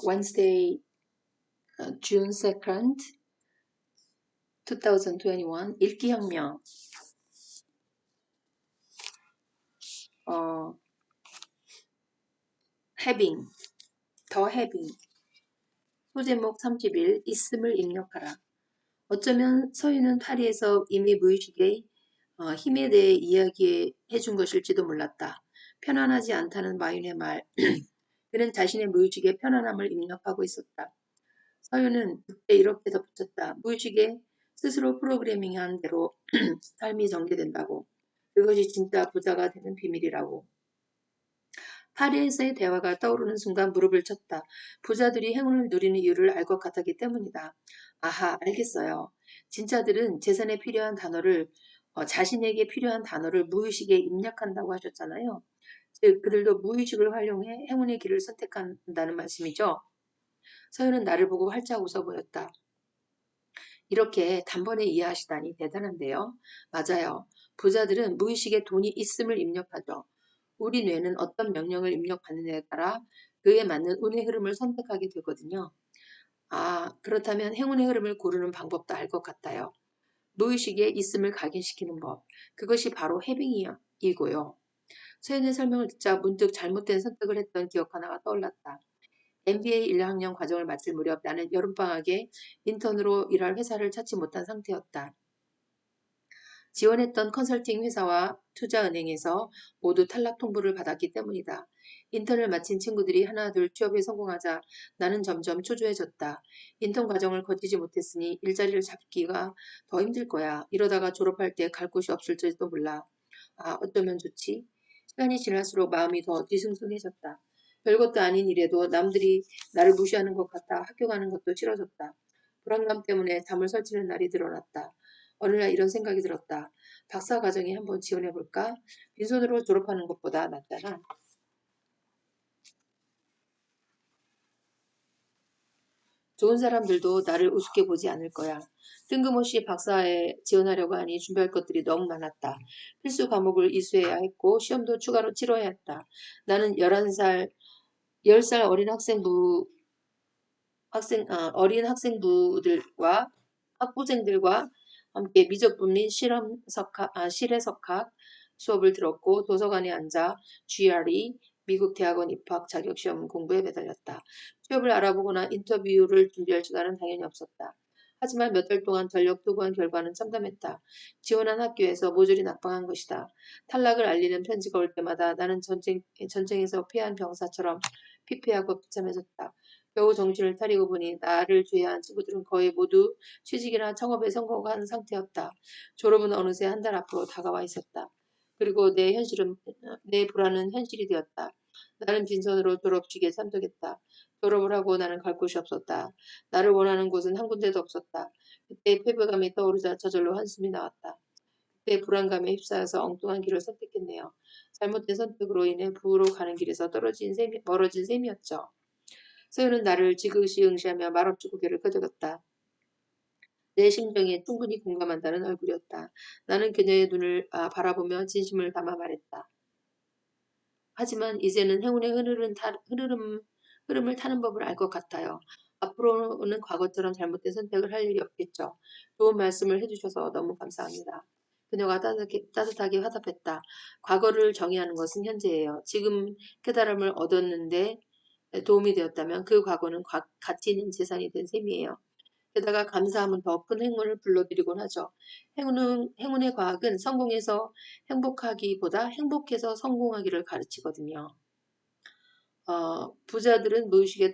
Wednesday, June 2nd, 2021 읽기 혁명. having, 더 having. 소제목 30일, 있음을 입력하라. 어쩌면 서유는 파리에서 이미 무의식의 힘에 대해 이야기해 준 것일지도 몰랐다. 편안하지 않다는 마윤의 말. 그는 자신의 무의식의 편안함을 입력하고 있었다. 서유는 그때 이렇게 덧붙였다. 무의식에 스스로 프로그래밍한 대로 삶이 전개된다고. 그것이 진짜 부자가 되는 비밀이라고. 파리에서의 대화가 떠오르는 순간 무릎을 쳤다. 부자들이 행운을 누리는 이유를 알 것 같았기 때문이다. 아하, 알겠어요. 진짜들은 재산에 필요한 단어를 자신에게 필요한 단어를 무의식에 입력한다고 하셨잖아요. 즉, 그들도 무의식을 활용해 행운의 길을 선택한다는 말씀이죠. 서유는 나를 보고 활짝 웃어 보였다. 이렇게 단번에 이해하시다니 대단한데요. 맞아요. 부자들은 무의식에 돈이 있음을 입력하죠. 우리 뇌는 어떤 명령을 입력하느냐에 따라 그에 맞는 운의 흐름을 선택하게 되거든요. 아, 그렇다면 행운의 흐름을 고르는 방법도 알 것 같아요. 무의식에 있음을 각인시키는 법. 그것이 바로 해빙이고요. 서연의 설명을 듣자 문득 잘못된 선택을 했던 기억 하나가 떠올랐다. MBA 1학년 과정을 마칠 무렵 나는 여름방학에 인턴으로 일할 회사를 찾지 못한 상태였다. 지원했던 컨설팅 회사와 투자은행에서 모두 탈락 통보를 받았기 때문이다. 인턴을 마친 친구들이 하나둘 취업에 성공하자 나는 점점 초조해졌다. 인턴 과정을 거치지 못했으니 일자리를 잡기가 더 힘들 거야. 이러다가 졸업할 때 갈 곳이 없을지도 몰라. 아, 어쩌면 좋지? 시간이 지날수록 마음이 더 뒤숭숭해졌다. 별것도 아닌 일에도 남들이 나를 무시하는 것 같아 학교 가는 것도 싫어졌다. 불안감 때문에 잠을 설치는 날이 늘어났다. 어느 날 이런 생각이 들었다. 박사 과정에 한번 지원해볼까? 빈손으로 졸업하는 것보다 낫잖아. 좋은 사람들도 나를 우습게 보지 않을 거야. 뜬금없이 박사에 지원하려고 하니 준비할 것들이 너무 많았다. 필수 과목을 이수해야 했고 시험도 추가로 치러야 했다. 나는 11살, 10살 어린 학생부들과 학부생들과 함께 미적분 및 실외석학 수업을 들었고 도서관에 앉아 GRE, 미국 대학원 입학 자격시험 공부에 매달렸다. 취업을 알아보거나 인터뷰를 준비할 시간은 당연히 없었다. 하지만 몇 달 동안 전력 투구한 결과는 참담했다. 지원한 학교에서 모조리 낙방한 것이다. 탈락을 알리는 편지가 올 때마다 나는 전쟁에서 패한 병사처럼 피폐하고 비참해졌다. 겨우 정신을 차리고 보니 나를 제외한 친구들은 거의 모두 취직이나 창업에 성공한 상태였다. 졸업은 어느새 한 달 앞으로 다가와 있었다. 그리고 내 불안은 현실이 되었다. 나는 빈손으로 졸업식에 참석했다. 졸업을 하고 나는 갈 곳이 없었다. 나를 원하는 곳은 한 군데도 없었다. 그때 패배감이 떠오르자 저절로 한숨이 나왔다. 그때 불안감에 휩싸여서 엉뚱한 길을 선택했네요. 잘못된 선택으로 인해 부로 가는 길에서 멀어진 셈이었죠. 서유는 나를 지그시 응시하며 말없이 고개를 끄덕였다. 내 심정에 충분히 공감한다는 얼굴이었다. 나는 그녀의 눈을 바라보며 진심을 담아 말했다. 하지만 이제는 행운의 흐름을 타는 법을 알 것 같아요. 앞으로는 과거처럼 잘못된 선택을 할 일이 없겠죠. 좋은 말씀을 해주셔서 너무 감사합니다. 그녀가 따뜻하게 화답했다. 과거를 정의하는 것은 현재예요. 지금 깨달음을 얻었는데 도움이 되었다면 그 과거는 가치 있는 재산이 된 셈이에요. 게다가 감사함은 더 큰 행운을 불러들이곤 하죠. 행운의 과학은 성공해서 행복하기보다 행복해서 성공하기를 가르치거든요. 부자들은 무의식에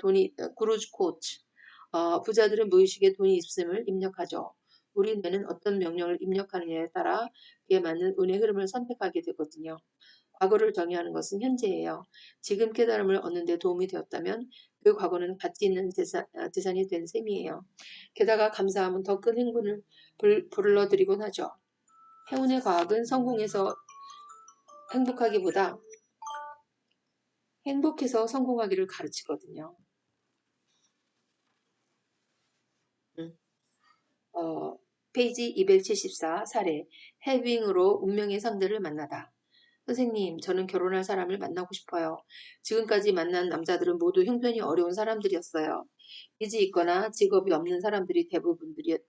구루즈 코치. 부자들은 무의식에 돈이 있음을 입력하죠. 우리 뇌는 어떤 명령을 입력하느냐에 따라 그에 맞는 운의 흐름을 선택하게 되거든요. 과거를 정의하는 것은 현재예요. 지금 깨달음을 얻는 데 도움이 되었다면 그 과거는 가치 있는 재산이 된 셈이에요. 게다가 감사함은 더 큰 행운을 불러들이곤 하죠. 행운의 과학은 성공해서 행복하기보다 행복해서 성공하기를 가르치거든요. 음. 페이지 274 사례 해빙으로 운명의 상대를 만나다. 선생님, 저는 결혼할 사람을 만나고 싶어요. 지금까지 만난 남자들은 모두 형편이 어려운 사람들이었어요. 빚이 있거나 직업이 없는 사람들이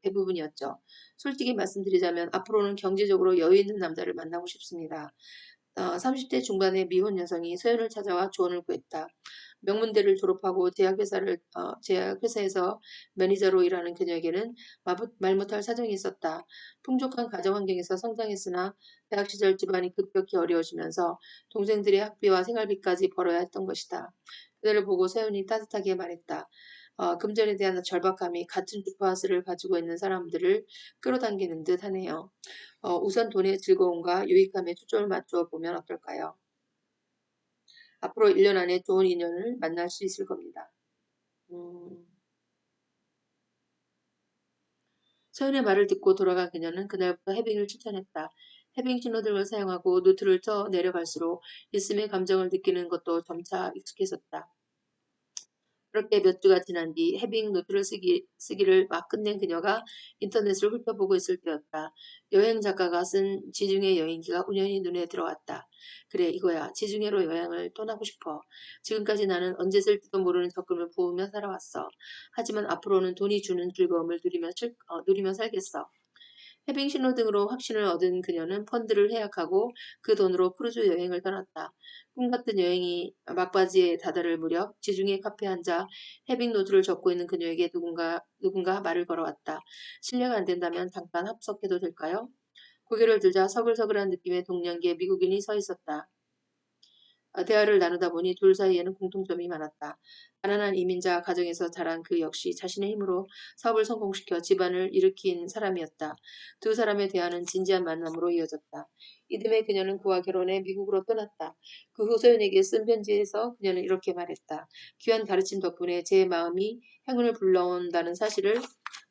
대부분이었죠. 솔직히 말씀드리자면 앞으로는 경제적으로 여유 있는 남자를 만나고 싶습니다. 30대 중반의 미혼 여성이 소연을 찾아와 조언을 구했다. 명문대를 졸업하고 제약회사에서 매니저로 일하는 그녀에게는 말 못할 사정이 있었다. 풍족한 가정 환경에서 성장했으나 대학 시절 집안이 급격히 어려워지면서 동생들의 학비와 생활비까지 벌어야 했던 것이다. 그녀를 보고 서연이 따뜻하게 말했다. 금전에 대한 절박함이 같은 주파수를 가지고 있는 사람들을 끌어당기는 듯 하네요. 우선 돈의 즐거움과 유익함에 초점을 맞추어 보면 어떨까요? 앞으로 1년 안에 좋은 인연을 만날 수 있을 겁니다. 음, 서연의 말을 듣고 돌아간 그녀는 그날부터 해빙을 추천했다. 해빙 신호등을 사용하고 노트를 쳐 내려갈수록 있음의 감정을 느끼는 것도 점차 익숙해졌다. 그렇게 몇 주가 지난 뒤 해빙 노트를 쓰기를 막 끝낸 그녀가 인터넷을 훑어보고 있을 때였다. 여행 작가가 쓴 지중해 여행기가 우연히 눈에 들어왔다. 그래, 이거야. 지중해로 여행을 떠나고 싶어. 지금까지 나는 언제 쓸지도 모르는 적금을 부으며 살아왔어. 하지만 앞으로는 돈이 주는 즐거움을 누리며 살겠어. 해빙 신호등으로 확신을 얻은 그녀는 펀드를 해약하고 그 돈으로 크루즈 여행을 떠났다. 꿈같은 여행이 막바지에 다다를 무렵 지중해 카페에 앉아 해빙 노트를 적고 있는 그녀에게 누군가 말을 걸어왔다. 실례가 안 된다면 잠깐 합석해도 될까요? 고개를 들자 서글서글한 느낌의 동년기의 미국인이 서 있었다. 대화를 나누다 보니 둘 사이에는 공통점이 많았다. 가난한 이민자 가정에서 자란 그 역시 자신의 힘으로 사업을 성공시켜 집안을 일으킨 사람이었다. 두 사람의 대화는 진지한 만남으로 이어졌다. 이듬해 그녀는 그와 결혼해 미국으로 떠났다. 그 후 소연에게 쓴 편지에서 그녀는 이렇게 말했다. 귀한 가르침 덕분에 제 마음이 행운을 불러온다는 사실을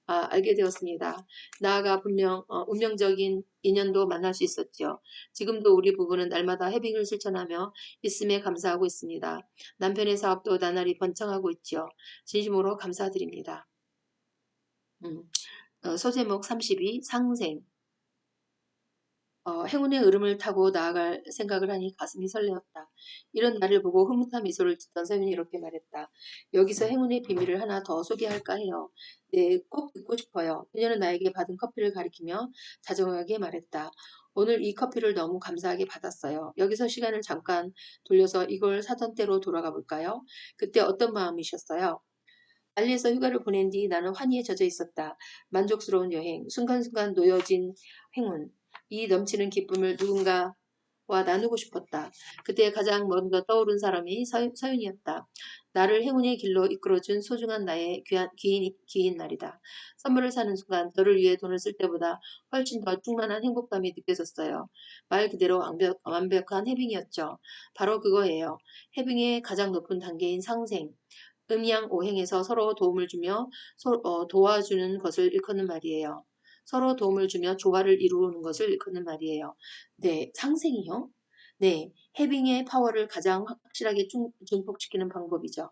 알게 되었습니다. 나아가 분명 운명적인 인연도 만날 수 있었지요. 지금도 우리 부부는 날마다 해빙을 실천하며 있음에 감사하고 있습니다. 남편의 사업도 나날이 번창하고 있지요. 진심으로 감사드립니다. 음, 소제목 32 상생. 행운의 흐름을 타고 나아갈 생각을 하니 가슴이 설레었다. 이런 나를 보고 흐뭇한 미소를 짓던 서윤이 이렇게 말했다. 여기서 행운의 비밀을 하나 더 소개할까 해요. 네, 꼭 듣고 싶어요. 그녀는 나에게 받은 커피를 가리키며 자정하게 말했다. 오늘 이 커피를 너무 감사하게 받았어요. 여기서 시간을 잠깐 돌려서 이걸 사던 때로 돌아가 볼까요? 그때 어떤 마음이셨어요? 발리에서 휴가를 보낸 뒤 나는 환희에 젖어 있었다. 만족스러운 여행, 순간순간 놓여진 행운, 이 넘치는 기쁨을 누군가와 나누고 싶었다. 그때 가장 먼저 떠오른 사람이 서윤이었다. 나를 행운의 길로 이끌어준 소중한 나의 귀인 날이다. 선물을 사는 순간 저를 위해 돈을 쓸 때보다 훨씬 더 충만한 행복감이 느껴졌어요. 말 그대로 완벽한 해빙이었죠. 바로 그거예요. 해빙의 가장 높은 단계인 상생. 음양오행에서 서로 도움을 주며 도와주는 것을 일컫는 말이에요. 서로 도움을 주며 조화를 이루는 것을 일컫는 말이에요. 네, 상생이요? 네, 해빙의 파워를 가장 확실하게 증폭시키는 방법이죠.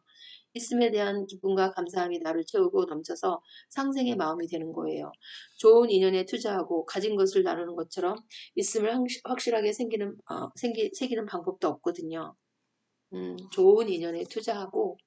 있음에 대한 기쁨과 감사함이 나를 채우고 넘쳐서 상생의 마음이 되는 거예요. 좋은 인연에 투자하고 가진 것을 나누는 것처럼 있음을 확실하게 새기는 방법도 없거든요. 좋은 인연에 투자하고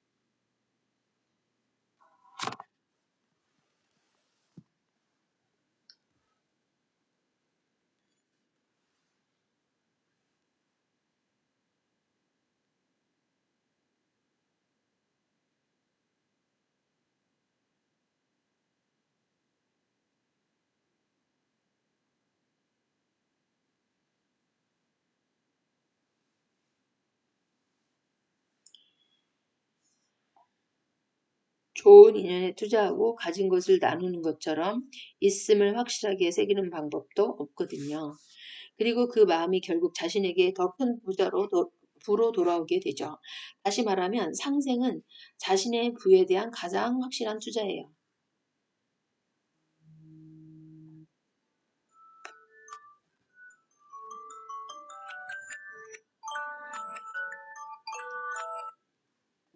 좋은 인연에 투자하고 가진 것을 나누는 것처럼 있음을 확실하게 새기는 방법도 없거든요. 그리고 그 마음이 결국 자신에게 더 큰 부로 돌아오게 되죠. 다시 말하면 상생은 자신의 부에 대한 가장 확실한 투자예요.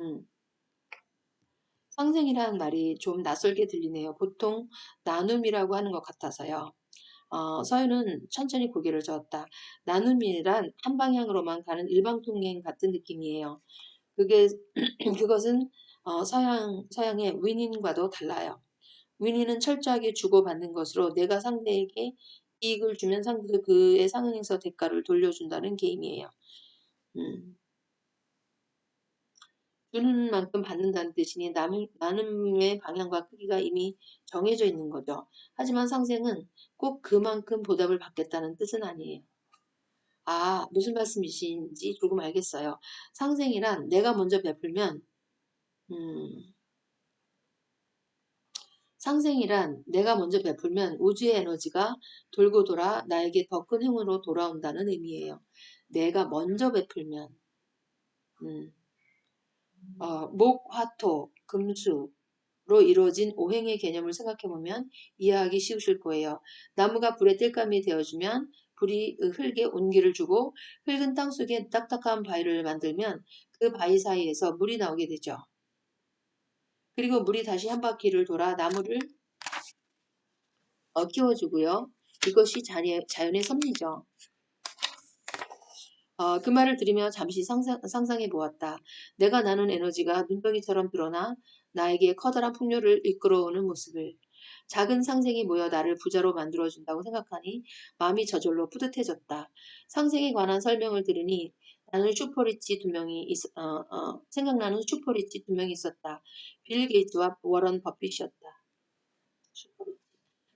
음, 상생이라는 말이 좀 낯설게 들리네요. 보통 나눔이라고 하는 것 같아서요. 서윤은 천천히 고개를 저었다. 나눔이란 한 방향으로만 가는 일방통행 같은 느낌이에요. 그게 그것은 서양의 윈윈과도 달라요. 윈윈은 철저하게 주고받는 것으로 내가 상대에게 이익을 주면 상대도 그에 상응해서 대가를 돌려준다는 게임이에요. 음. 주는 만큼 받는다는 뜻이니 나눔의 방향과 크기가 이미 정해져 있는 거죠. 하지만 상생은 꼭 그만큼 보답을 받겠다는 뜻은 아니에요. 아, 무슨 말씀이신지 조금 알겠어요. 상생이란 내가 먼저 베풀면, 음, 상생이란 내가 먼저 베풀면 우주의 에너지가 돌고 돌아 나에게 더 큰 힘으로 돌아온다는 의미예요. 내가 먼저 베풀면, 음, 목, 화, 토, 금수, 로 이루어진 오행의 개념을 생각해보면 이해하기 쉬우실 거예요. 나무가 불에 땔감이 되어주면 불이 흙에 온기를 주고 흙은 땅속에 딱딱한 바위를 만들면 그 바위 사이에서 물이 나오게 되죠. 그리고 물이 다시 한 바퀴를 돌아 나무를 키워주고요. 이것이 자연의 섭리죠. 그 말을 들으며 잠시 상상해 보았다. 내가 나눈 에너지가 눈덩이처럼 드러나 나에게 커다란 풍요를 이끌어오는 모습을. 작은 상생이 모여 나를 부자로 만들어준다고 생각하니 마음이 저절로 뿌듯해졌다. 상생에 관한 설명을 들으니 생각나는 슈퍼리치 두 명이 있었다. 빌 게이츠와 워런 버핏이었다.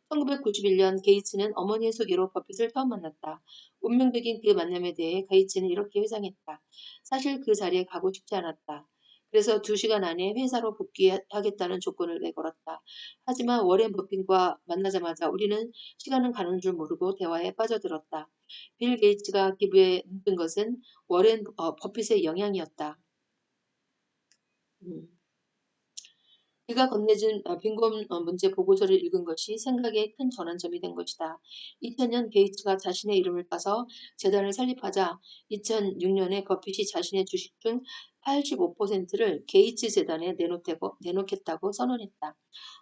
1991년 게이츠는 어머니의 소개로 버핏을 처음 만났다. 운명적인 그 만남에 대해 게이츠는 이렇게 회상했다. 사실 그 자리에 가고 싶지 않았다. 그래서 2시간 안에 회사로 복귀하겠다는 조건을 내걸었다. 하지만 워렌 버핏과 만나자마자 우리는 시간은 가는 줄 모르고 대화에 빠져들었다. 빌 게이츠가 기부에 눈뜬 것은 워렌 버핏의 영향이었다. 음. 그가 건네준 빈곤 문제 보고서를 읽은 것이 생각의 큰 전환점이 된 것이다. 2000년 게이츠가 자신의 이름을 따서 재단을 설립하자 2006년에 버핏이 자신의 주식 중 85%를 게이츠 재단에 내놓겠다고 선언했다.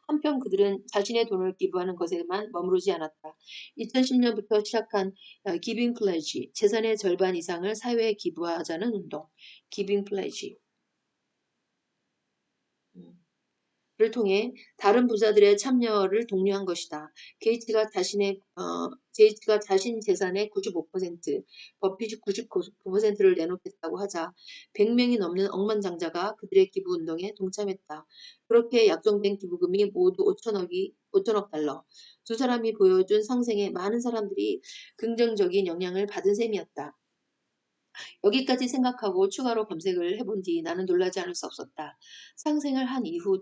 한편 그들은 자신의 돈을 기부하는 것에만 머무르지 않았다. 2010년부터 시작한 기빙 플래지, 재산의 절반 이상을 사회에 기부하자는 운동, 기빙 플래지. 를 통해 다른 부자들의 참여를 독려한 것이다. 게이츠가 자신 재산의 95%, 버핏이 99%를 내놓겠다고 하자 100명이 넘는 억만장자가 그들의 기부 운동에 동참했다. 그렇게 약정된 기부금이 모두 5천억 달러. 두 사람이 보여준 상생에 많은 사람들이 긍정적인 영향을 받은 셈이었다. 여기까지 생각하고 추가로 검색을 해본 뒤 나는 놀라지 않을 수 없었다. 상생을 한 이후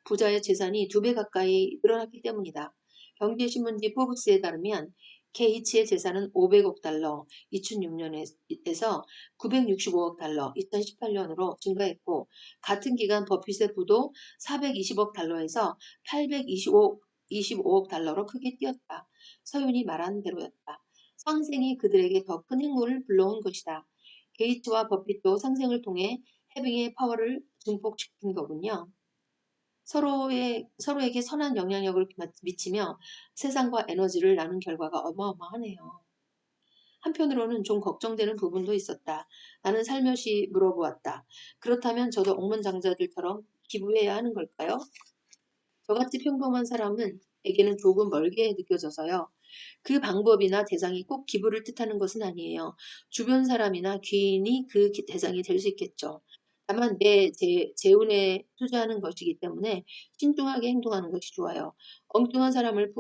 부자의 재산이 2배 가까이 늘어났기 때문이다. 경제신문지 포브스에 따르면 게이츠의 재산은 500억 달러 2006년에서 965억 달러 2018년으로 증가했고 같은 기간 버핏의 부도 420억 달러에서 825억 달러로 크게 뛰었다. 서윤이 말한 대로였다. 상생이 그들에게 더 큰 행운을 불러온 것이다. 게이츠와 버핏도 상생을 통해 해빙의 파워를 증폭시킨 거군요. 서로에게 선한 영향력을 미치며 세상과 에너지를 나눈 결과가 어마어마하네요. 한편으로는 좀 걱정되는 부분도 있었다. 나는 살며시 물어보았다. 그렇다면 저도 억만장자들처럼 기부해야 하는 걸까요? 저같이 평범한 사람에게는 조금 멀게 느껴져서요. 그 방법이나 대상이 꼭 기부를 뜻하는 것은 아니에요. 주변 사람이나 귀인이 그 대상이 될 수 있겠죠. 다만 내 재운에 투자하는 것이기 때문에 신중하게 행동하는 것이 좋아요. 엉뚱한 사람을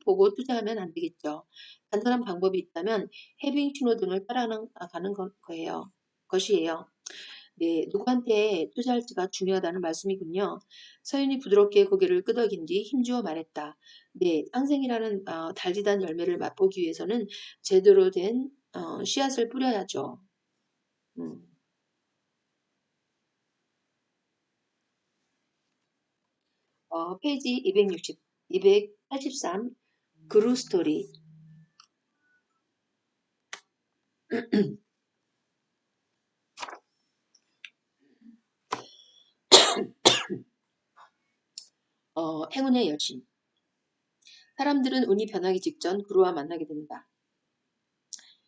보고 투자하면 안 되겠죠. 간단한 방법이 있다면 해빙 신호등을 따라가는 것이에요. 네, 누구한테 투자할지가 중요하다는 말씀이군요. 서윤이 부드럽게 고개를 끄덕인 뒤 힘주어 말했다. 네, 상생이라는 달디단 열매를 맛보기 위해서는 제대로 된 씨앗을 뿌려야죠. 음. 페이지 283 그루 스토리. 행운의 여신. 사람들은 운이 변하기 직전 그루와 만나게 된다.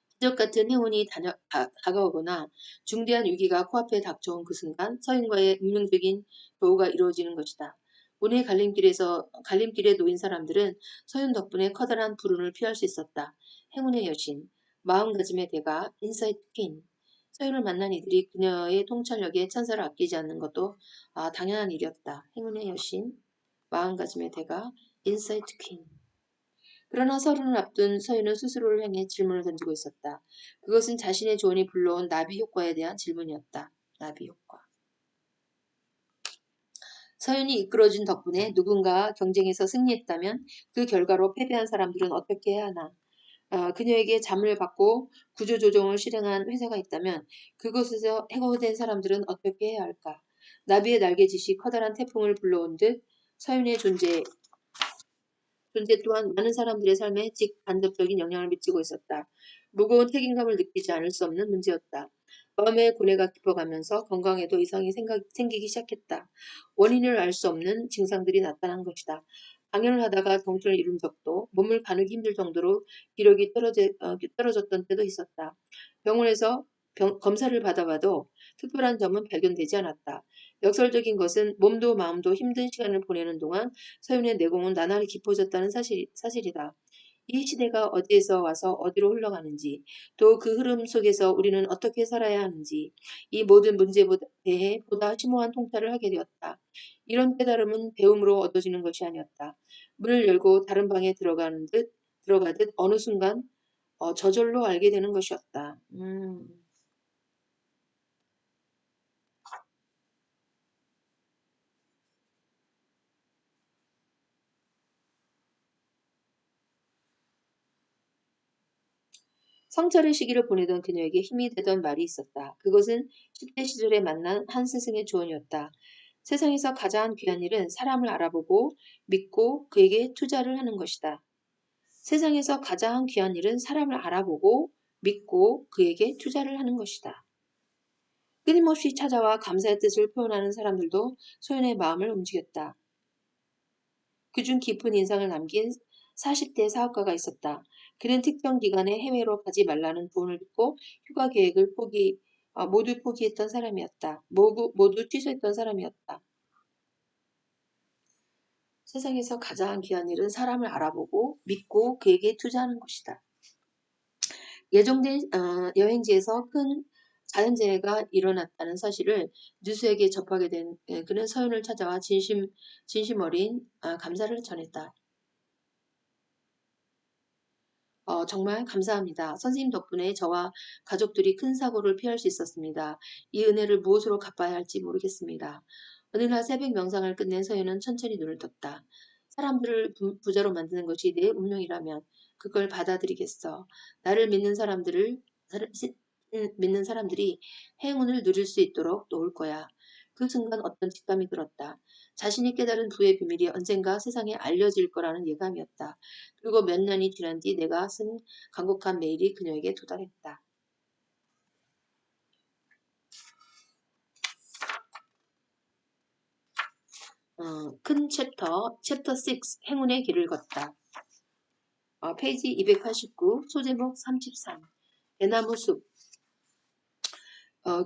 기적 같은 행운이 다가오거나 중대한 위기가 코앞에 닥쳐온 그 순간 서인과의 운명적인 교우가 이루어지는 것이다. 운의 갈림길에 놓인 사람들은 서윤 덕분에 커다란 불운을 피할 수 있었다. 행운의 여신, 마음가짐의 대가, 인사이트 퀸. 서윤을 만난 이들이 그녀의 통찰력에 찬사를 아끼지 않는 것도 당연한 일이었다. 행운의 여신, 마음가짐의 대가, 인사이트 퀸. 그러나 서른을 앞둔 서윤은 스스로를 향해 질문을 던지고 있었다. 그것은 자신의 조언이 불러온 나비 효과에 대한 질문이었다. 나비 효과. 서윤이 이끌어준 덕분에 누군가 경쟁에서 승리했다면 그 결과로 패배한 사람들은 어떻게 해야 하나? 그녀에게 잠을 받고 구조조정을 실행한 회사가 있다면 그곳에서 해고된 사람들은 어떻게 해야 할까? 나비의 날개짓이 커다란 태풍을 불러온 듯 서윤의 존재 또한 많은 사람들의 삶에 직간접적인 영향을 미치고 있었다. 무거운 책임감을 느끼지 않을 수 없는 문제였다. 마음의 고뇌가 깊어가면서 건강에도 이상이 생기기 시작했다. 원인을 알 수 없는 증상들이 나타난 것이다. 방연을 하다가 정신을 잃은 적도 몸을 가누기 힘들 정도로 기력이 떨어졌던 때도 있었다. 병원에서 검사를 받아봐도 특별한 점은 발견되지 않았다. 역설적인 것은 몸도 마음도 힘든 시간을 보내는 동안 서윤의 내공은 나날이 깊어졌다는 사실이다. 이 시대가 어디에서 와서 어디로 흘러가는지, 또 그 흐름 속에서 우리는 어떻게 살아야 하는지, 이 모든 문제에 대해 보다 심오한 통찰을 하게 되었다. 이런 깨달음은 배움으로 얻어지는 것이 아니었다. 문을 열고 다른 방에 들어가듯 어느 순간 저절로 알게 되는 것이었다. 성찰의 시기를 보내던 그녀에게 힘이 되던 말이 있었다. 그것은 10대 시절에 만난 한 스승의 조언이었다. 세상에서 가장 귀한 일은 사람을 알아보고 믿고 그에게 투자를 하는 것이다. 세상에서 가장 귀한 일은 사람을 알아보고 믿고 그에게 투자를 하는 것이다. 끊임없이 찾아와 감사의 뜻을 표현하는 사람들도 소연의 마음을 움직였다. 그중 깊은 인상을 남긴 40대 사업가가 있었다. 그는 특정 기간에 해외로 가지 말라는 조언을 듣고 휴가 계획을 모두 포기했던 사람이었다. 모두 취소했던 사람이었다. 세상에서 가장 귀한 일은 사람을 알아보고 믿고 그에게 투자하는 것이다. 예정된 여행지에서 큰 자연재해가 일어났다는 사실을 뉴스에게 접하게 된 그는 서윤을 찾아와 진심 어린 감사를 전했다. 정말 감사합니다. 선생님 덕분에 저와 가족들이 큰 사고를 피할 수 있었습니다. 이 은혜를 무엇으로 갚아야 할지 모르겠습니다. 어느 날 새벽 명상을 끝낸 서윤은 천천히 눈을 떴다. 사람들을 부자로 만드는 것이 내 운명이라면 그걸 받아들이겠어. 나를 믿는 사람들이 행운을 누릴 수 있도록 도울 거야. 그 순간 어떤 직감이 들었다. 자신이 깨달은 부의 비밀이 언젠가 세상에 알려질 거라는 예감이었다. 그리고 몇 년이 지난 뒤 내가 쓴 간곡한 메일이 그녀에게 도달했다. 큰 챕터 6, 행운의 길을 걷다. 페이지 289, 소제목 33, 대나무 숲.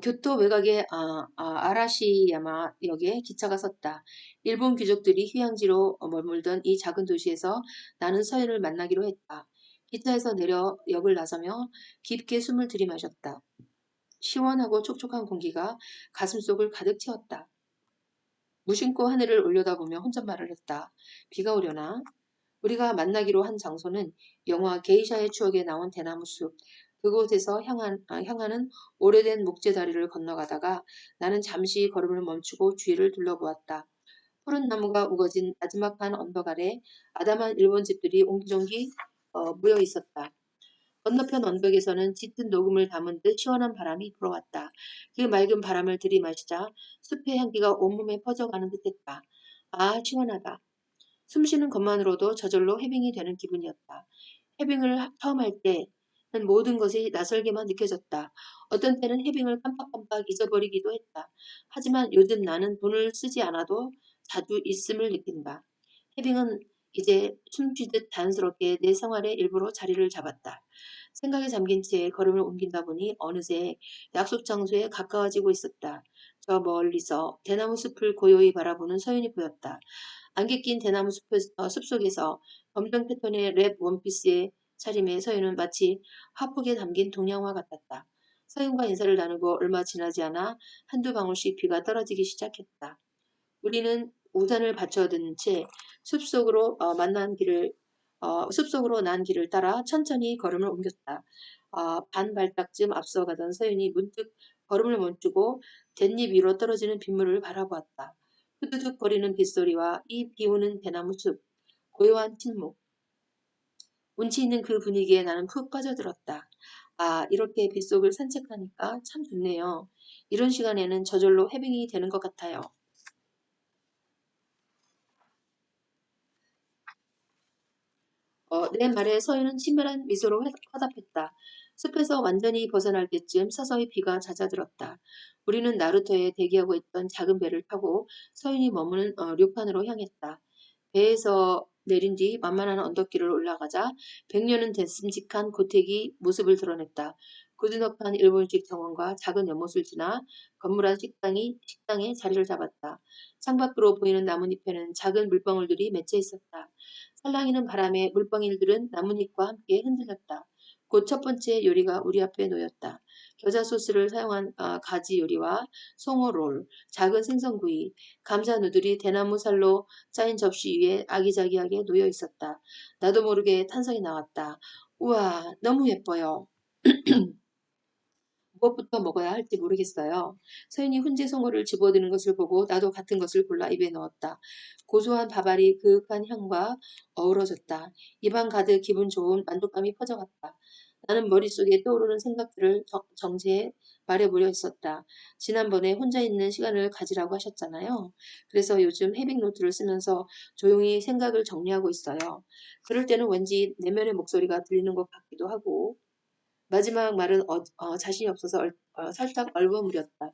교토 외곽의 아라시야마 역에 기차가 섰다. 일본 귀족들이 휴양지로 머물던 이 작은 도시에서 나는 서연을 만나기로 했다. 기차에서 내려 역을 나서며 깊게 숨을 들이마셨다. 시원하고 촉촉한 공기가 가슴속을 가득 채웠다. 무심코 하늘을 올려다보며 혼잣말을 했다. 비가 오려나? 우리가 만나기로 한 장소는 영화 게이샤의 추억에 나온 대나무 숲. 그곳에서 향하는 오래된 목재다리를 건너가다가 나는 잠시 걸음을 멈추고 주위를 둘러보았다. 푸른 나무가 우거진 나지막한 언덕 아래 아담한 일본 집들이 옹기종기 모여 있었다. 건너편 언덕에서는 짙은 녹음을 담은 듯 시원한 바람이 불어왔다. 그 맑은 바람을 들이마시자 숲의 향기가 온몸에 퍼져가는 듯했다. 아, 시원하다. 숨쉬는 것만으로도 저절로 해빙이 되는 기분이었다. 해빙을 처음 할 때는 모든 것이 낯설게만 느껴졌다. 어떤 때는 해빙을 깜빡깜빡 잊어버리기도 했다. 하지만 요즘 나는 돈을 쓰지 않아도 자주 있음을 느낀다. 해빙은 이제 숨쉬듯 자연스럽게 내 생활의 일부로 자리를 잡았다. 생각에 잠긴 채 걸음을 옮긴다 보니 어느새 약속 장소에 가까워지고 있었다. 저 멀리서 대나무 숲을 고요히 바라보는 서윤이 보였다. 안개 낀 대나무 숲속에서 검정 패턴의 랩 원피스의 차림의 서윤은 마치 화폭에 담긴 동양화 같았다. 서윤과 인사를 나누고 얼마 지나지 않아 한두 방울씩 비가 떨어지기 시작했다. 우리는 우산을 받쳐든 채 숲속으로 숲속으로 난 길을 따라 천천히 걸음을 옮겼다. 반 발딱쯤 앞서가던 서윤이 문득 걸음을 멈추고 댄잎 위로 떨어지는 빗물을 바라보았다. 후두둑 거리는 빗소리와 이 비오는 대나무 숲, 고요한 침묵. 운치 있는 그 분위기에 나는 푹 빠져들었다. 이렇게 빗속을 산책하니까 참 좋네요. 이런 시간에는 저절로 해빙이 되는 것 같아요. 내 말에 서윤은 친밀한 미소로 화답했다. 숲에서 완전히 벗어날 때쯤 서서히 비가 잦아들었다. 우리는 나루터에 대기하고 있던 작은 배를 타고 서윤이 머무는 료칸으로 향했다. 배에서 내린 뒤 만만한 언덕길을 올라가자 100년은 됐음직한 고택이 모습을 드러냈다. 고즈넉한 일본식 정원과 작은 연못을 지나 건물한 식당에 자리를 잡았다. 창밖으로 보이는 나뭇잎에는 작은 물방울들이 맺혀 있었다. 살랑이는 바람에 물방울들은 나뭇잎과 함께 흔들렸다. 곧 첫 번째 요리가 우리 앞에 놓였다. 겨자 소스를 사용한 가지 요리와 송어 롤, 작은 생선구이, 감자 누들이 대나무 살로 쌓인 접시 위에 아기자기하게 놓여 있었다. 나도 모르게 탄성이 나왔다. 우와, 너무 예뻐요. 무엇부터 먹어야 할지 모르겠어요. 서연이 훈제 송어를 집어드는 것을 보고 나도 같은 것을 골라 입에 넣었다. 고소한 밥알이 그윽한 향과 어우러졌다. 입안 가득 기분 좋은 만족감이 퍼져갔다. 나는 머릿속에 떠오르는 생각들을 정제해 말해보려 했었다. 지난번에 혼자 있는 시간을 가지라고 하셨잖아요. 그래서 요즘 헤빙 노트를 쓰면서 조용히 생각을 정리하고 있어요. 그럴 때는 왠지 내면의 목소리가 들리는 것 같기도 하고 마지막 말은 자신이 없어서 살짝 얼버무렸다.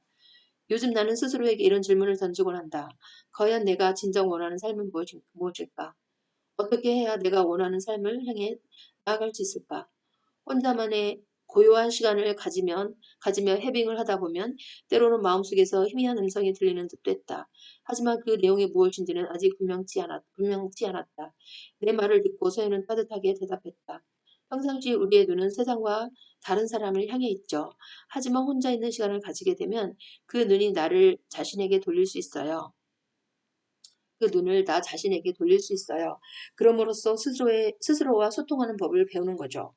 요즘 나는 스스로에게 이런 질문을 던지곤 한다. 과연 내가 진정 원하는 삶은 무엇일까? 어떻게 해야 내가 원하는 삶을 향해 나아갈 수 있을까? 혼자만의 고요한 시간을 가지며 해빙을 하다 보면 때로는 마음속에서 희미한 음성이 들리는 듯도 했다. 하지만 그 내용이 무엇인지는 아직 분명치 않았다. 내 말을 듣고 서연은 따뜻하게 대답했다. 평상시 우리의 눈은 세상과 다른 사람을 향해 있죠. 하지만 혼자 있는 시간을 가지게 되면 그 눈이 나를 자신에게 돌릴 수 있어요. 그 눈을 나 자신에게 돌릴 수 있어요. 그럼으로써 스스로와 소통하는 법을 배우는 거죠.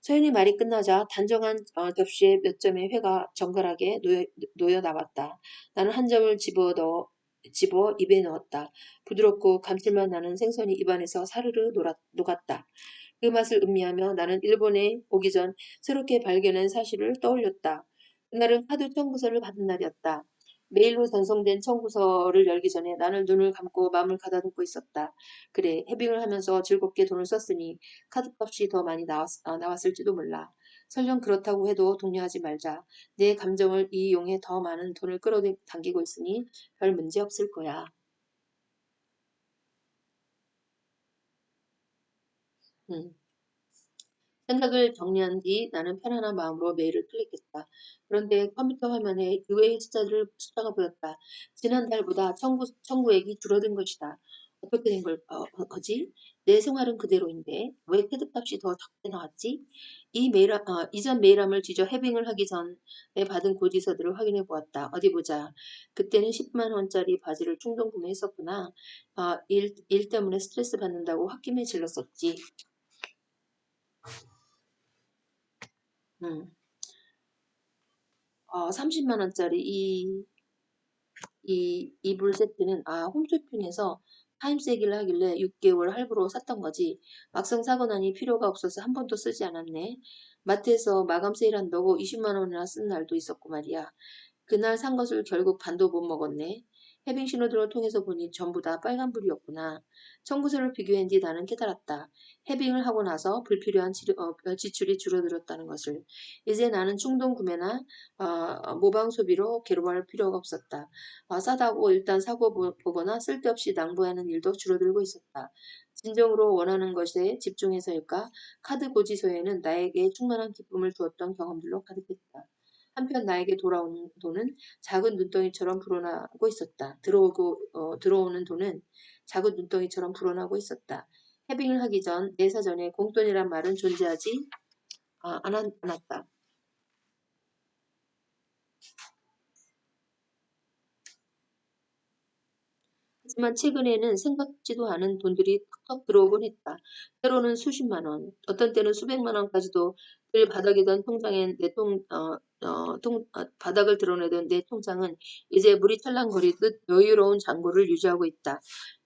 서연이 말이 끝나자 단정한 접시에 몇 점의 회가 정갈하게 놓여 나왔다. 나는 한 점을 집어 입에 넣었다. 부드럽고 감칠맛 나는 생선이 입안에서 사르르 녹았다. 그 맛을 음미하며 나는 일본에 오기 전 새롭게 발견한 사실을 떠올렸다. 그날은 카드 청구서를 받은 날이었다. 메일로 전송된 청구서를 열기 전에 나는 눈을 감고 마음을 가다듬고 있었다. 그래, 해빙을 하면서 즐겁게 돈을 썼으니 카드값이 더 많이 나왔을지도 몰라. 설령 그렇다고 해도 동요하지 말자. 내 감정을 이용해 더 많은 돈을 끌어당기고 있으니 별 문제 없을 거야. 음. 생각을 정리한 뒤 나는 편안한 마음으로 메일을 클릭했다. 그런데 컴퓨터 화면에 의외의 숫자가 보였다. 지난달보다 청구액이 줄어든 것이다. 어떻게 된 거지? 내 생활은 그대로인데 왜 카드값이 더 적게 나왔지? 이전 메일함을 뒤져 해빙을 하기 전에 받은 고지서들을 확인해 보았다. 어디 보자. 그때는 10만 원짜리 바지를 충동 구매했었구나. 일 때문에 스트레스 받는다고 홧김에 질렀었지. 30만 원짜리 이 이불 세트는 홈쇼핑에서 타임 세일을 하길래 6개월 할부로 샀던 거지. 막상 사고 나니 필요가 없어서 한 번도 쓰지 않았네. 마트에서 마감 세일한다고 20만 원이나 쓴 날도 있었고 말이야. 그날 산 것을 결국 반도 못 먹었네. 해빙 신호등을 통해서 보니 전부 다 빨간불이었구나. 청구서를 비교한 뒤 나는 깨달았다. 해빙을 하고 나서 불필요한 지출이 줄어들었다는 것을. 이제 나는 충동 구매나 모방 소비로 괴로워할 필요가 없었다. 싸다고 일단 사고 보거나 쓸데없이 낭비하는 일도 줄어들고 있었다. 진정으로 원하는 것에 집중해서일까? 카드 고지서에는 나에게 충만한 기쁨을 주었던 경험들로 가득했다. 한편 나에게 돌아오는 돈은 작은 눈덩이처럼 불어나고 있었다. 들어오는 돈은 작은 눈덩이처럼 불어나고 있었다. 해빙을 하기 전 내 사전에 공돈이란 말은 존재하지 않았다. 하지만 최근에는 생각지도 않은 돈들이 턱턱 들어오곤 했다. 때로는 수십만 원, 어떤 때는 수백만 원까지도 늘 바닥이던 통장엔 바닥을 드러내던 내 통장은 이제 물이 찰랑거리듯 여유로운 잔고를 유지하고 있다.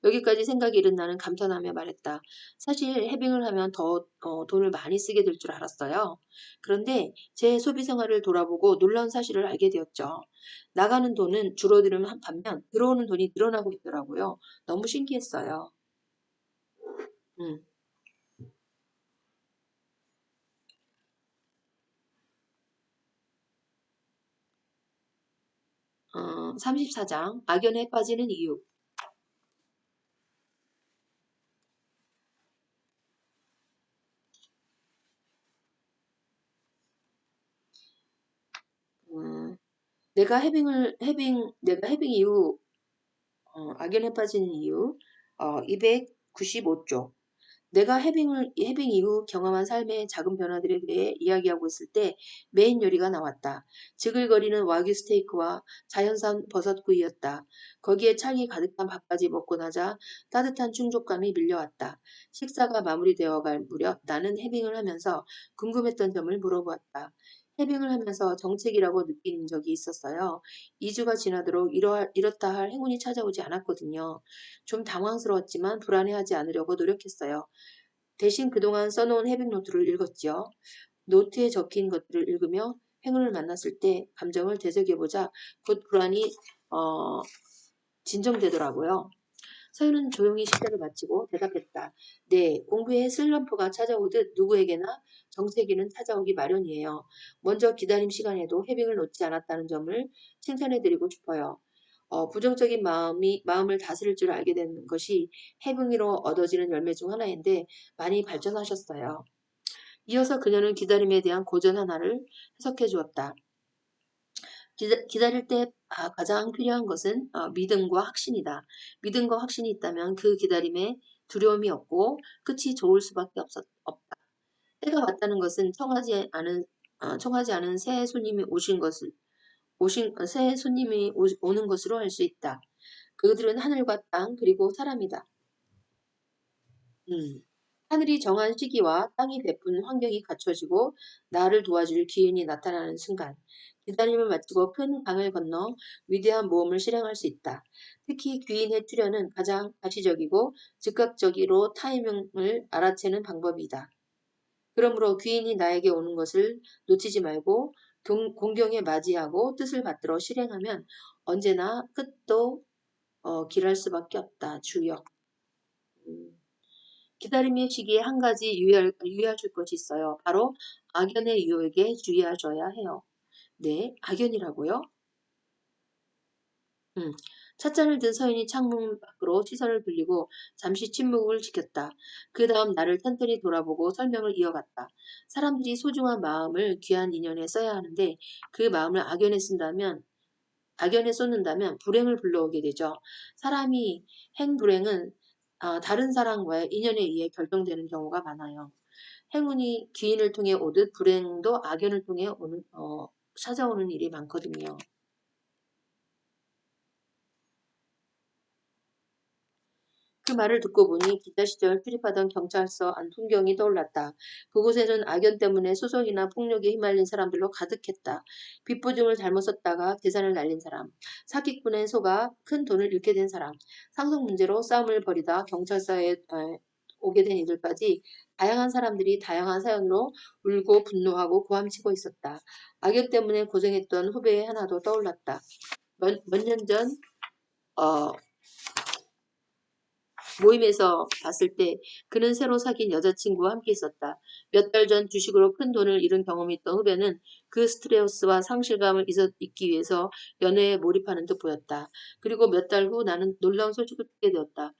여기까지 생각이 이른 나는 감탄하며 말했다. 사실 해빙을 하면 더 돈을 많이 쓰게 될 줄 알았어요. 그런데 제 소비 생활을 돌아보고 놀라운 사실을 알게 되었죠. 나가는 돈은 줄어드는 반면 들어오는 돈이 늘어나고 있더라고요. 너무 신기했어요. 음, 34장 악연에 빠지는 이유. 음, 내가 해빙 이후 악연에 빠지는 이유 295쪽. 내가 해빙 이후 경험한 삶의 작은 변화들에 대해 이야기하고 있을 때 메인 요리가 나왔다. 지글거리는 와규 스테이크와 자연산 버섯구이였다. 거기에 찰기 가득한 밥까지 먹고 나자 따뜻한 충족감이 밀려왔다. 식사가 마무리되어 갈 무렵 나는 해빙을 하면서 궁금했던 점을 물어보았다. 해빙을 하면서 정책이라고 느낀 적이 있었어요. 2주가 지나도록 이렇다 할 행운이 찾아오지 않았거든요. 좀 당황스러웠지만 불안해하지 않으려고 노력했어요. 대신 그동안 써놓은 해빙 노트를 읽었지요. 노트에 적힌 것들을 읽으며 행운을 만났을 때 감정을 되새겨보자 곧 불안이 어, 진정되더라고요. 서윤은 조용히 식사를 마치고 대답했다. 네, 공부에 슬럼프가 찾아오듯 누구에게나 정체기는 찾아오기 마련이에요. 먼저 기다림 시간에도 해빙을 놓지 않았다는 점을 칭찬해드리고 싶어요. 부정적인 마음을 다스릴 줄 알게 된 것이 해빙으로 얻어지는 열매 중 하나인데 많이 발전하셨어요. 이어서 그녀는 기다림에 대한 고전 하나를 해석해 주었다. 기다릴 때 가장 필요한 것은 믿음과 확신이다. 믿음과 확신이 있다면 그 기다림에 두려움이 없고 끝이 좋을 수밖에 없다. 때가 왔다는 것은 청하지 않은 새 손님이 새 손님이 오는 것으로 알 수 있다. 그들은 하늘과 땅 그리고 사람이다. 음. 하늘이 정한 시기와 땅이 베푼 환경이 갖춰지고 나를 도와줄 기운이 나타나는 순간 기다림을 마치고 큰 강을 건너 위대한 모험을 실행할 수 있다. 특히 귀인의 출현은 가장 가시적이고 즉각적으로 타이밍을 알아채는 방법이다. 그러므로 귀인이 나에게 오는 것을 놓치지 말고 공경에 맞이하고 뜻을 받들어 실행하면 언제나 끝도 길할 수밖에 없다. 주역. 음. 기다림의 시기에 한 가지 유의하실 것이 있어요. 바로 악연의 유혹에 주의하셔야 해요. 네, 악연이라고요? 음. 찻잔을 든 서인이 창문 밖으로 시선을 돌리고 잠시 침묵을 지켰다. 그 다음 나를 턴턴히 돌아보고 설명을 이어갔다. 사람들이 소중한 마음을 귀한 인연에 써야 하는데 그 마음을 악연에 쏟는다면 불행을 불러오게 되죠. 사람이 행불행은 다른 사람과의 인연에 의해 결정되는 경우가 많아요. 행운이 귀인을 통해 오듯 불행도 악연을 통해 찾아오는 일이 많거든요. 그 말을 듣고 보니 기자 시절 출입하던 경찰서 안 풍경이 떠올랐다. 그곳에는 악연 때문에 소송이나 폭력에 휘말린 사람들로 가득했다. 빚보증을 잘못 썼다가 재산을 날린 사람, 사기꾼에 속아 큰 돈을 잃게 된 사람, 상속 문제로 싸움을 벌이다 경찰서에 오게 된 이들까지 다양한 사람들이 다양한 사연으로 울고 분노하고 고함치고 있었다. 악연 때문에 고생했던 후배의 하나도 떠올랐다. 몇 년 전 어, 모임에서 봤을 때 그는 새로 사귄 여자친구와 함께 있었다. 몇 달 전 주식으로 큰 돈을 잃은 경험이 있던 후배는 그 스트레스와 상실감을 잊기 위해서 연애에 몰입하는 듯 보였다. 그리고 몇 달 후 나는 놀라운 소식을 듣게 되었다.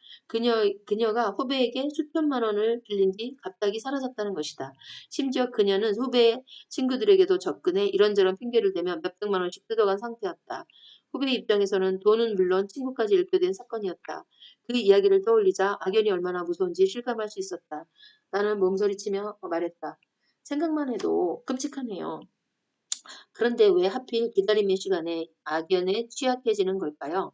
그녀가 후배에게 수천만 원을 빌린 뒤 갑자기 사라졌다는 것이다. 심지어 그녀는 후배의 친구들에게도 접근해 이런저런 핑계를 대며 몇백만 원씩 뜯어간 상태였다. 후배 입장에서는 돈은 물론 친구까지 잃게 된 사건이었다. 그 이야기를 떠올리자 악연이 얼마나 무서운지 실감할 수 있었다. 나는 몸서리치며 말했다. 생각만 해도 끔찍하네요. 그런데 왜 하필 기다림의 시간에 악연에 취약해지는 걸까요?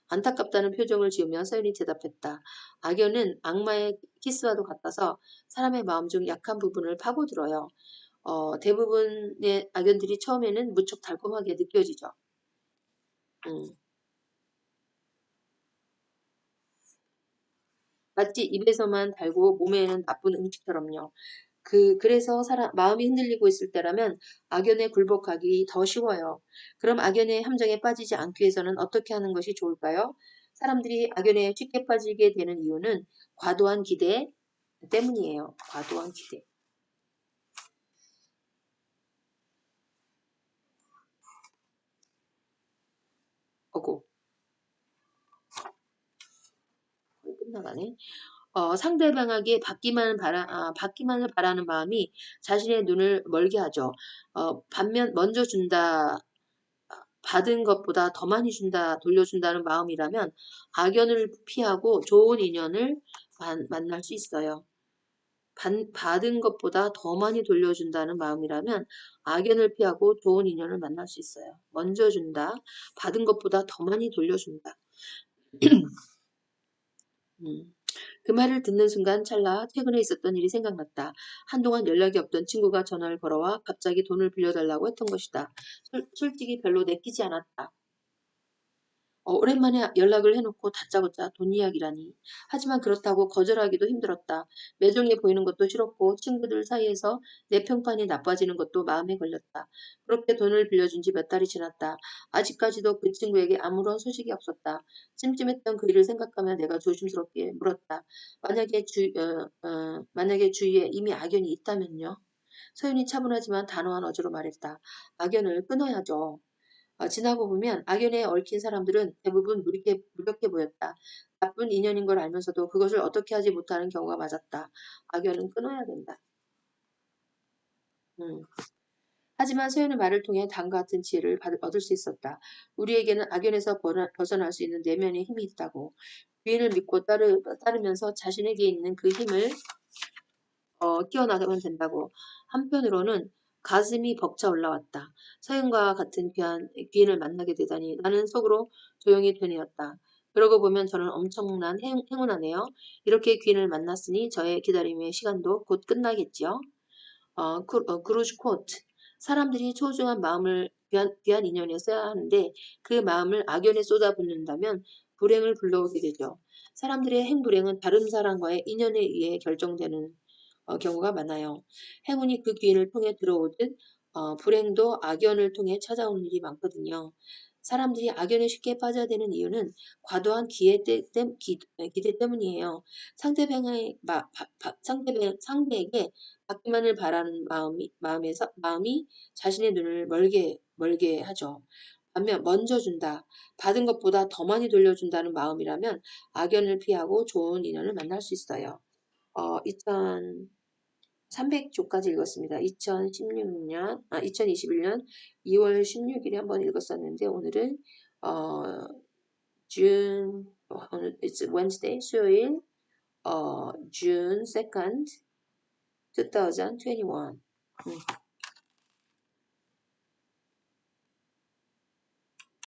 안타깝다는 표정을 지으며 서연이 대답했다. 악연은 악마의 키스와도 같아서 사람의 마음 중 약한 부분을 파고들어요. 대부분의 악연들이 처음에는 무척 달콤하게 느껴지죠. 음. 마치 입에서만 달고 몸에는 나쁜 음식처럼요. 그래서 마음이 흔들리고 있을 때라면 악연에 굴복하기 더 쉬워요. 그럼 악연의 함정에 빠지지 않기 위해서는 어떻게 하는 것이 좋을까요? 사람들이 악연에 쉽게 빠지게 되는 이유는 과도한 기대 때문이에요. 과도한 기대. 어고, 거의 끝나가네. 상대방에게 받기만을 바라는 마음이 자신의 눈을 멀게 하죠. 반면 먼저 준다, 받은 것보다 더 많이 돌려준다는 마음이라면 악연을 피하고 좋은 인연을 만날 수 있어요. 받은 것보다 더 많이 돌려준다는 마음이라면 악연을 피하고 좋은 인연을 만날 수 있어요. 먼저 준다, 받은 것보다 더 많이 돌려준다. 음. 그 말을 듣는 순간 찰나 최근에 있었던 일이 생각났다. 한동안 연락이 없던 친구가 전화를 걸어와 갑자기 돈을 빌려달라고 했던 것이다. 솔직히 별로 내키지 않았다. 오랜만에 연락을 해놓고 다짜고짜 돈 이야기라니. 하지만 그렇다고 거절하기도 힘들었다. 매정해 보이는 것도 싫었고 친구들 사이에서 내 평판이 나빠지는 것도 마음에 걸렸다. 그렇게 돈을 빌려준 지 몇 달이 지났다. 아직까지도 그 친구에게 아무런 소식이 없었다. 찜찜했던 그 일을 생각하며 내가 조심스럽게 물었다. 만약에 주위에 이미 악연이 있다면요? 소연이 차분하지만 단호한 어조로 말했다. 악연을 끊어야죠. 지나고 보면 악연에 얽힌 사람들은 대부분 무력해 보였다. 나쁜 인연인 걸 알면서도 그것을 어떻게 하지 못하는 경우가 많았다. 악연은 끊어야 된다. 음. 하지만 소연의 말을 통해 다음과 같은 지혜를 얻을 수 있었다. 우리에게는 악연에서 벗어날 수 있는 내면의 힘이 있다고. 주인을 믿고 따르면서 자신에게 있는 그 힘을 뛰어나가면 된다고. 한편으로는 가슴이 벅차 올라왔다. 서영과 같은 귀인을 만나게 되다니 나는 속으로 조용히 되뇌었다. 그러고 보면 저는 엄청난 행운하네요. 이렇게 귀인을 만났으니 저의 기다림의 시간도 곧 끝나겠지요. 그루즈 코트. 사람들이 소중한 마음을 귀한 인연에 써야 하는데 그 마음을 악연에 쏟아붓는다면 불행을 불러오게 되죠. 사람들의 행불행은 다른 사람과의 인연에 의해 결정되는 경우가 많아요. 행운이 그 기회를 통해 들어오듯 불행도 악연을 통해 찾아오는 일이 많거든요. 사람들이 악연에 쉽게 빠져야 되는 이유는 과도한 기대 때문이에요. 상대에게 받기만을 바라는 마음이 자신의 눈을 멀게 하죠. 반면 먼저 준다, 받은 것보다 더 많이 돌려준다는 마음이라면 악연을 피하고 좋은 인연을 만날 수 있어요. 300조까지 읽었습니다. 2021년 2월 16일에 한번 읽었었는데 오늘은 어, 오늘 it's Wednesday 수요일 June 2nd 2021